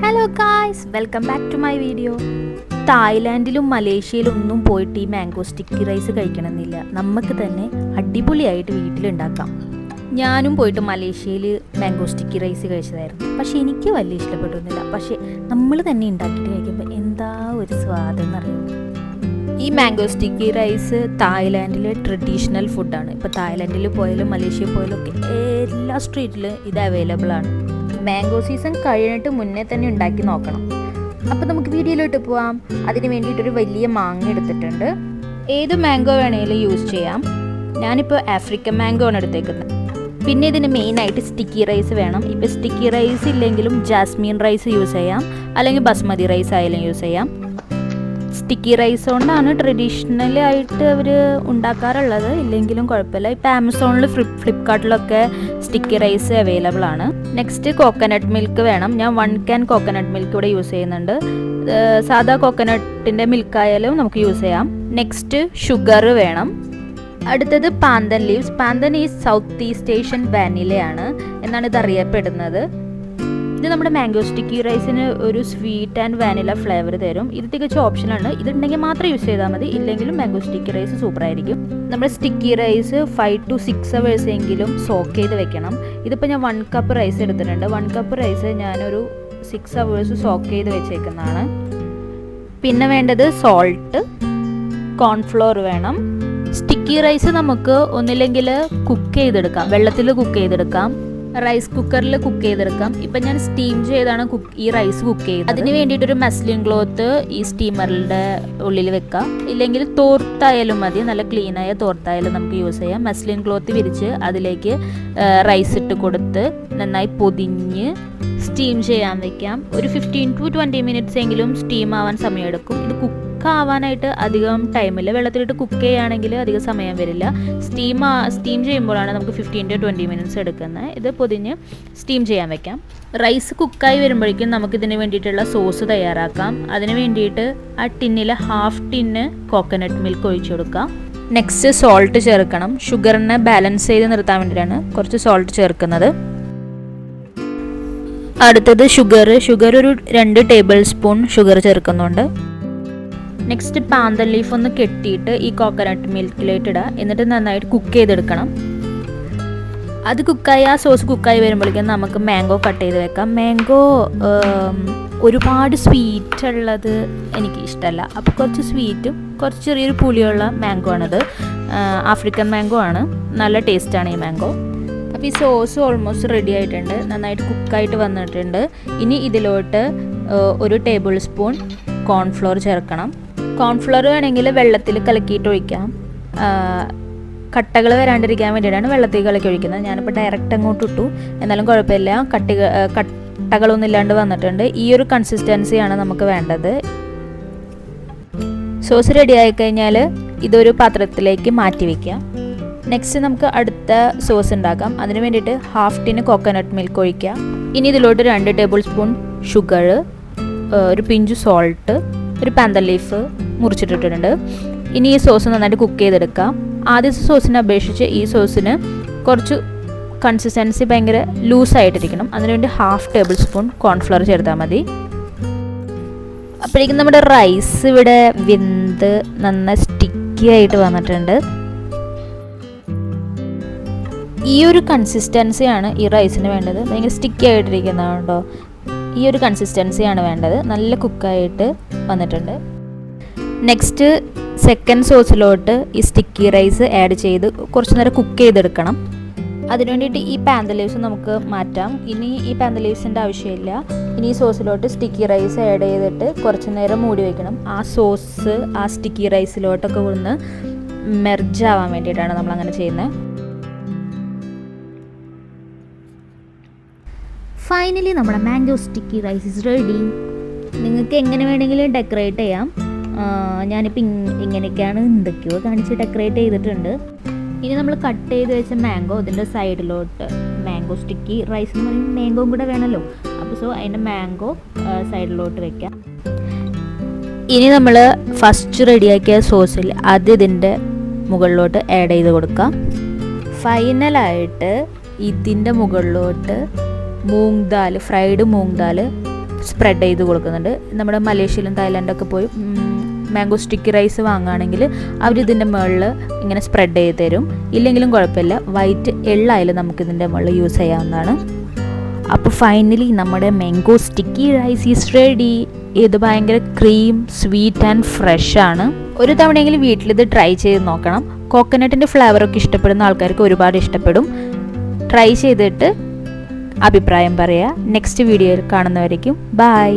Hello guys, welcome back to my video. തായ്ലാൻഡിലും മലേഷ്യയിലും ഒന്നും പോയിട്ട് ഈ മാംഗോ സ്റ്റിക്കി റൈസ് കഴിക്കണമെന്നില്ല. നമുക്ക് തന്നെ അടിപൊളിയായിട്ട് വീട്ടിലുണ്ടാക്കാം. ഞാനും പോയിട്ട് മലേഷ്യയിൽ മാംഗോ സ്റ്റിക്കി റൈസ് കഴിച്ചതായിരുന്നു. പക്ഷേ എനിക്ക് വലിയ ഇഷ്ടപ്പെട്ടൊന്നുമില്ല. പക്ഷേ നമ്മൾ തന്നെ ഉണ്ടാക്കിയിട്ട് കഴിക്കുമ്പോൾ എന്താ ഒരു സ്വാദെന്നറിയാം. ഈ മാംഗോ സ്റ്റിക്കി റൈസ് തായ്ലാൻഡിലെ ട്രഡീഷണൽ ഫുഡാണ്. ഇപ്പോൾ തായ്ലാൻഡിൽ പോയാലും മലേഷ്യയിൽ പോയാലും ഒക്കെ എല്ലാ സ്ട്രീറ്റിലും ഇത് അവൈലബിൾ ആണ്. മാംഗോ സീസൺ കഴിഞ്ഞിട്ട് മുന്നേ തന്നെ ഉണ്ടാക്കി നോക്കണം. അപ്പോൾ നമുക്ക് വീഡിയോയിലോട്ട് പോവാം. അതിന് വേണ്ടിയിട്ടൊരു വലിയ മാങ്ങ എടുത്തിട്ടുണ്ട്. ഏത് മാംഗോ വേണമെങ്കിലും യൂസ് ചെയ്യാം. ഞാനിപ്പോൾ ആഫ്രിക്കൻ മാംഗോ ആണ് എടുത്തേക്കുന്നത്. പിന്നെ ഇതിന് മെയിനായിട്ട് സ്റ്റിക്കി റൈസ് വേണം. ഇപ്പോൾ സ്റ്റിക്കി റൈസ് ഇല്ലെങ്കിലും ജാസ്മിൻ റൈസ് യൂസ് ചെയ്യാം, അല്ലെങ്കിൽ ബസ്മതി റൈസ് ആയാലും യൂസ് ചെയ്യാം. സ്റ്റിക്കി റൈസ് കൊണ്ടാണ് ട്രഡീഷണലായിട്ട് അവർ ഉണ്ടാക്കാറുള്ളത്. ഇല്ലെങ്കിലും കുഴപ്പമില്ല. ഇപ്പോൾ ആമസോണിൽ ഫ്ലിപ്കാർട്ടിലൊക്കെ സ്റ്റിക്കി റൈസ് അവൈലബിൾ ആണ്. നെക്സ്റ്റ് കോക്കനട്ട് മിൽക്ക് വേണം. ഞാൻ 1 can കോക്കനട്ട് മിൽക്ക് ഇവിടെ യൂസ് ചെയ്യുന്നുണ്ട്. സാധാ കോക്കനട്ടിൻ്റെ മിൽക്കായാലും നമുക്ക് യൂസ് ചെയ്യാം. നെക്സ്റ്റ് ഷുഗർ വേണം. അടുത്തത് പാന്തൻ ലീവ്സ്. പാന്തൻ ഈ സൗത്ത് ഈസ്റ്റ് ഏഷ്യൻ വാനിലയാണ് എന്നാണ് ഇത് അറിയപ്പെടുന്നത്. ഇത് നമ്മുടെ മാംഗോ സ്റ്റിക്കി റൈസിന് ഒരു സ്വീറ്റ് ആൻഡ് വാനില ഫ്ലേവർ തരും. ഇത് തികച്ചും ഓപ്ഷനാണ്. ഇതുണ്ടെങ്കിൽ മാത്രം യൂസ് ചെയ്താൽ മതി. ഇല്ലെങ്കിലും മാംഗോ സ്റ്റിക്കി റൈസ് സൂപ്പറായിരിക്കും. നമ്മുടെ സ്റ്റിക്കി റൈസ് 5 to 6 hours എങ്കിലും സോക്ക് ചെയ്ത് വെക്കണം. ഇതിപ്പോൾ ഞാൻ 1 cup റൈസ് എടുത്തിട്ടുണ്ട്. 1 cup റൈസ് ഞാനൊരു 6 hours സോക്ക് ചെയ്ത് വെച്ചേക്കുന്നതാണ്. പിന്നെ വേണ്ടത് സോൾട്ട്, കോൺഫ്ലോർ വേണം. സ്റ്റിക്കി റൈസ് നമുക്ക് ഒന്നില്ലെങ്കിൽ കുക്ക് ചെയ്തെടുക്കാം, വെള്ളത്തിൽ കുക്ക് ചെയ്തെടുക്കാം, റൈസ് കുക്കറിൽ കുക്ക് ചെയ്തെടുക്കാം. ഇപ്പം ഞാൻ സ്റ്റീം ചെയ്താണ് ഈ റൈസ് കുക്ക് ചെയ്തത്. അതിന് വേണ്ടിയിട്ടൊരു മെസ്ലിൻ ക്ലോത്ത് ഈ സ്റ്റീമറിൻ്റെ ഉള്ളിൽ വെക്കാം. ഇല്ലെങ്കിൽ തോർത്തായാലും മതി, നല്ല ക്ലീനായ തോർത്തായാലും നമുക്ക് യൂസ് ചെയ്യാം. മെസ്ലിൻ ക്ലോത്ത് വിരിച്ച് അതിലേക്ക് റൈസ് ഇട്ട് കൊടുത്ത് നന്നായി പൊതിഞ്ഞ് സ്റ്റീം ചെയ്യാൻ വെക്കാം. ഒരു 15 to 20 minutes എങ്കിലും സ്റ്റീം ആവാൻ സമയമെടുക്കും. ഇത് കുക്ക് ആവാനായിട്ട് അധികം ടൈമില്ല. വെള്ളത്തിലിട്ട് കുക്ക് ചെയ്യുകയാണെങ്കിൽ അധികം സമയം വരില്ല. സ്റ്റീം ചെയ്യുമ്പോഴാണ് നമുക്ക് 15 to 20 minutes എടുക്കുന്നത്. ഇത് പൊതിഞ്ഞ് സ്റ്റീം ചെയ്യാൻ വെക്കാം. റൈസ് കുക്കായി വരുമ്പോഴേക്കും നമുക്കിതിന് വേണ്ടിയിട്ടുള്ള സോസ് തയ്യാറാക്കാം. അതിന് വേണ്ടിയിട്ട് ആ ടിന്നിൽ 1/2 tin കോക്കനട്ട് മിൽക്ക് ഒഴിച്ചു കൊടുക്കാം. നെക്സ്റ്റ് സോൾട്ട് ചേർക്കണം. ഷുഗറിനെ ബാലൻസ് ചെയ്ത് നിർത്താൻ വേണ്ടിയിട്ടാണ് കുറച്ച് സോൾട്ട് ചേർക്കുന്നത്. അടുത്തത് ഷുഗർ ഒരു 2 tablespoon ഷുഗർ ചേർക്കുന്നുണ്ട്. നെക്സ്റ്റ് പാന്തൻ ലീഫ് ഒന്ന് കെട്ടിയിട്ട് ഈ കോക്കനട്ട് മിൽക്കിലേക്ക് ഇടുക. എന്നിട്ട് നന്നായിട്ട് കുക്ക് ചെയ്തെടുക്കണം. അത് കുക്കായി ആ സോസ് കുക്കായി വരുമ്പോഴേക്കും നമുക്ക് മാംഗോ കട്ട് ചെയ്ത് വെക്കാം. മാംഗോ ഒരുപാട് സ്വീറ്റ് ഉള്ളത് എനിക്ക് ഇഷ്ടമല്ല. അപ്പോൾ കുറച്ച് സ്വീറ്റും കുറച്ച് ചെറിയൊരു പുളിയുള്ള മാംഗോ ആണിത്. ആഫ്രിക്കൻ മാംഗോ ആണ്. നല്ല ടേസ്റ്റാണ് ഈ മാംഗോ. അപ്പോൾ ഈ സോസ് ഓൾമോസ്റ്റ് റെഡി ആയിട്ടുണ്ട്. നന്നായിട്ട് കുക്കായിട്ട് വന്നിട്ടുണ്ട്. ഇനി ഇതിലോട്ട് 1 tablespoon കോൺഫ്ലോർ ചേർക്കണം. കോൺഫ്ലോർ വേണമെങ്കിൽ വെള്ളത്തിൽ കലക്കിയിട്ട് ഒഴിക്കാം. കട്ടകൾ വരാണ്ടിരിക്കാൻ വേണ്ടിയിട്ടാണ് വെള്ളത്തിൽ കലക്കി ഒഴിക്കുന്നത്. ഞാനിപ്പോൾ ഡയറക്റ്റ് അങ്ങോട്ട് ഇട്ടു. എന്നാലും കുഴപ്പമില്ല, കട്ടകളൊന്നും ഇല്ലാണ്ട് വന്നിട്ടുണ്ട്. ഈ ഒരു കൺസിസ്റ്റൻസിയാണ് നമുക്ക് വേണ്ടത്. സോസ് റെഡി ആയിക്കഴിഞ്ഞാൽ ഇതൊരു പാത്രത്തിലേക്ക് മാറ്റി വയ്ക്കാം. നെക്സ്റ്റ് നമുക്ക് അടുത്ത സോസ് ഉണ്ടാക്കാം. അതിന് വേണ്ടിയിട്ട് 1/2 tin കോക്കനട്ട് മിൽക്ക് ഒഴിക്കുക. ഇനി ഇതിലോട്ട് 2 tablespoon ഷുഗർ, ഒരു പിഞ്ച് സോൾട്ട്, ഒരു പാന്തൻ ലീഫ് മുറിച്ചിട്ടിട്ടുണ്ട്. ഇനി ഈ സോസ് നന്നായിട്ട് കുക്ക് ചെയ്തെടുക്കാം. ആദ്യത്തെ സോസിനെ അപേക്ഷിച്ച് ഈ സോസിന് കുറച്ച് കൺസിസ്റ്റൻസി ഭയങ്കര ലൂസായിട്ടിരിക്കണം. അതിനുവേണ്ടി 1/2 tablespoon കോൺഫ്ലവർ ചേർത്താൽ മതി. അപ്പോഴേക്കും നമ്മുടെ റൈസ് ഇവിടെ വെന്ത് നന്നായി സ്റ്റിക്കി ആയിട്ട് വന്നിട്ടുണ്ട്. ഈ ഒരു കൺസിസ്റ്റൻസിയാണ് ഈ റൈസിന് വേണ്ടത്. ഭയങ്കര സ്റ്റിക്കി ആയിട്ടിരിക്കുന്നതുകൊണ്ടോ ഈ ഒരു കൺസിസ്റ്റൻസിയാണ് വേണ്ടത്. നല്ല കുക്കായിട്ട് വന്നിട്ടുണ്ട്. നെക്സ്റ്റ് സെക്കൻഡ് സോസിലോട്ട് ഈ സ്റ്റിക്കി റൈസ് ആഡ് ചെയ്ത് കുറച്ച് നേരം കുക്ക് ചെയ്തെടുക്കണം. അതിന് വേണ്ടിയിട്ട് ഈ പാന്തൻ ലീവ്സ് നമുക്ക് മാറ്റാം. ഇനി ഈ പാന്തൻ ലീവ്സിൻ്റെ ആവശ്യമില്ല. ഇനി ഈ സോസിലോട്ട് സ്റ്റിക്കി റൈസ് ആഡ് ചെയ്തിട്ട് കുറച്ച് നേരം മൂടി വയ്ക്കണം. ആ സോസ് ആ സ്റ്റിക്കി റൈസിലോട്ടൊക്കെ ഒന്ന് മെർജ് ആവാൻ വേണ്ടിയിട്ടാണ് നമ്മളങ്ങനെ ചെയ്യുന്നത്. ഫൈനലി നമ്മുടെ mango sticky rice is ready. നിങ്ങൾക്ക് എങ്ങനെ വേണമെങ്കിലും ഡെക്കറേറ്റ് ചെയ്യാം. ഞാനിപ്പോൾ ഇങ്ങനെയൊക്കെയാണ് എന്തൊക്കെയോ കാണിച്ച് ഡെക്കറേറ്റ് ചെയ്തിട്ടുണ്ട്. ഇനി നമ്മൾ കട്ട് ചെയ്ത് വെച്ച മാംഗോ ഇതിൻ്റെ സൈഡിലോട്ട്, മാംഗോ സ്റ്റിക്കി റൈസ് എന്ന് പറയുമ്പോൾ മാംഗോയും കൂടെ വേണമല്ലോ. അപ്പോൾ അതിൻ്റെ മാംഗോ സൈഡിലോട്ട് വെക്കാം. ഇനി നമ്മൾ ഫസ്റ്റ് റെഡിയാക്കിയ സോസിൽ അത് ഇതിൻ്റെ മുകളിലോട്ട് ആഡ് ചെയ്ത് കൊടുക്കാം. ഫൈനലായിട്ട് ഇതിൻ്റെ മുകളിലോട്ട് മൂങ് ദാൽ, ഫ്രൈഡ് മൂങ് ദാൽ സ്പ്രെഡ് ചെയ്ത് കൊടുക്കുന്നുണ്ട്. നമ്മുടെ മലേഷ്യയിലും തായ്ലാൻഡൊക്കെ പോയി മാംഗോ സ്റ്റിക്കി റൈസ് വാങ്ങുകയാണെങ്കിൽ അവരിതിൻ്റെ മുകളിൽ ഇങ്ങനെ സ്പ്രെഡ് ചെയ്ത് തരും. ഇല്ലെങ്കിലും കുഴപ്പമില്ല, വൈറ്റ് എള്ളായാലും നമുക്കിതിൻ്റെ മുകളിൽ യൂസ് ചെയ്യാവുന്നതാണ്. അപ്പോൾ ഫൈനലി നമ്മുടെ mango sticky rice is ready. ഇത് ഭയങ്കര ക്രീം, സ്വീറ്റ് ആൻഡ് ഫ്രഷ് ആണ്. ഒരു തവണയെങ്കിലും വീട്ടിലിത് ട്രൈ ചെയ്ത് നോക്കണം. കോക്കനട്ടിൻ്റെ ഫ്ലേവറൊക്കെ ഇഷ്ടപ്പെടുന്ന ആൾക്കാർക്ക് ഒരുപാട് ഇഷ്ടപ്പെടും. ട്രൈ ചെയ്തിട്ട് അഭിപ്രായം പറയുക. നെക്സ്റ്റ് വീഡിയോയിൽ കാണുന്നവരേക്കും ബൈ.